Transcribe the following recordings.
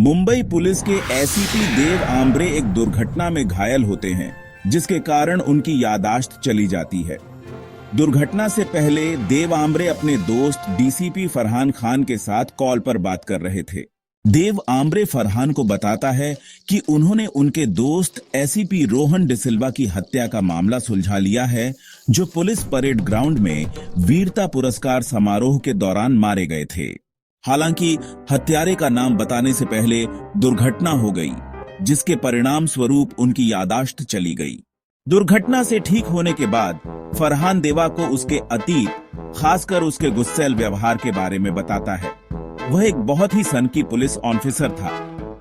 Mumbai police के ACP देव आम्बरे एक दुर्घटना में घायल होते हैं, जिसके कारण उनकी यादाश्त चली जाती है। दुर्घटना से पहले देव आम्बरे अपने दोस्त डीसीपी फरहान खान के साथ कॉल पर बात कर रहे थे। देव आम्बरे फरहान को बताता है कि उन्होंने उनके दोस्त एसीपी रोहन डिसिल्वा की हत्या का मामला सुलझा लिया है, जो पुलिस परेड ग्राउंड में वीरता पुरस्कार समारोह के दौरान मारे गए थे। हालांकि हत्यारे का नाम बताने से पहले दुर्घटना हो गई, जिसके परिणाम स्वरूप उनकी यादाश्त चली गई। दुर्घटना से ठीक होने के बाद फरहान देवा को उसके अतीत, खासकर उसके गुस्सैल व्यवहार के बारे में बताता है। वह एक बहुत ही सनकी पुलिस ऑफिसर था।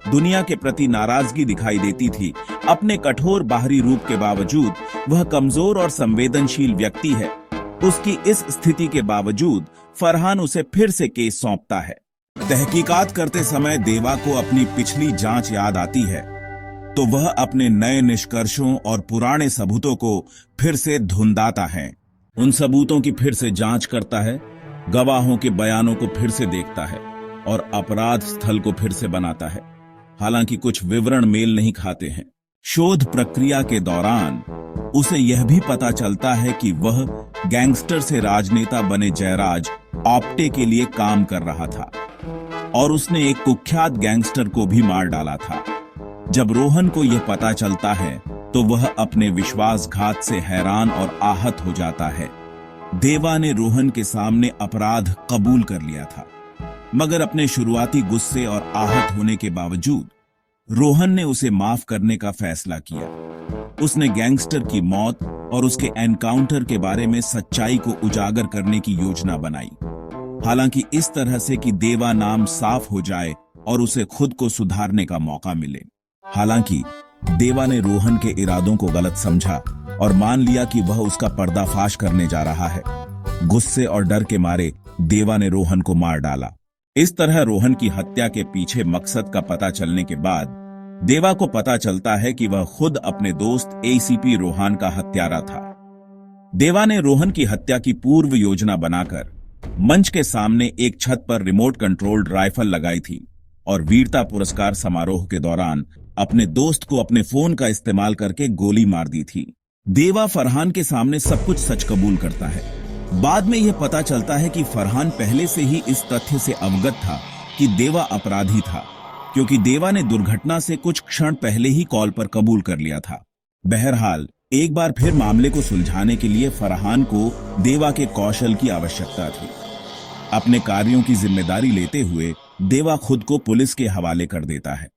दुनिया के प्रति नाराजगी दिखाई देती थी। अपने कठोर बाहरी रूप के बावजूद वह कमजोर और संवेदनशील व्यक्ति है। उसकी इस स्थिति के बावजूद फरहान उसे फिर से केस सौंपता है। तहकीकात करते समय देवा को अपनी पिछली जांच याद आती है, तो वह अपने नए निष्कर्षों और पुराने सबूतों को फिर से धुंधाता है। उन सबूतों की फिर से जांच करता है, गवाहों के बयानों को फिर से देखता है और अपराध स्थल को फिर से बनाता है। हालांकि कुछ विवरण मेल नहीं खाते हैं। शोध प्रक्रिया के दौरान उसे यह भी पता चलता है कि वह गैंगस्टर से राजनेता बने जयराज आप्टे के लिए काम कर रहा था और उसने एक कुख्यात गैंगस्टर को भी मार डाला था। जब रोहन को यह पता चलता है तो वह अपने विश्वासघात से हैरान और आहत हो जाता है। देवा ने रोहन के सामने अपराध कबूल कर लिया था, मगर अपने शुरुआती गुस्से और आहत होने के बावजूद रोहन ने उसे माफ करने का फैसला किया। उसने गैंगस्टर की मौत और उसके एनकाउंटर के बारे में सच्चाई को उजागर करने की योजना बनाई, हालांकि इस तरह से कि देवा नाम साफ हो जाए और उसे खुद को सुधारने का मौका मिले। हालांकि देवा ने रोहन के इरादों को गलत समझा और मान लिया कि वह उसका पर्दाफाश करने जा रहा है। गुस्से और डर के मारे देवा ने रोहन को मार डाला। इस तरह रोहन की हत्या के पीछे मकसद का पता चलने के बाद देवा को पता चलता है कि वह खुद अपने दोस्त एसीपी रोहन का हत्यारा था। देवा ने रोहन की हत्या की पूर्व योजना बनाकर मंच के सामने एक छत पर रिमोट कंट्रोल्ड राइफल लगाई थी और वीरता पुरस्कार समारोह के दौरान अपने दोस्त को अपने फोन का इस्तेमाल करके गोली मार दी थी। देवा फरहान के सामने सब कुछ सच कबूल करता है। बाद में यह पता चलता है कि फरहान पहले से ही इस तथ्य से अवगत था कि देवा अपराधी था, क्योंकि देवा ने दुर्घटना से कुछ क्षण पहले ही कॉल पर कबूल कर लिया था। बहरहाल एक बार फिर मामले को सुलझाने के लिए फरहान को देवा के कौशल की आवश्यकता थी। अपने कार्यों की जिम्मेदारी लेते हुए देवा खुद को पुलिस के हवाले कर देता है।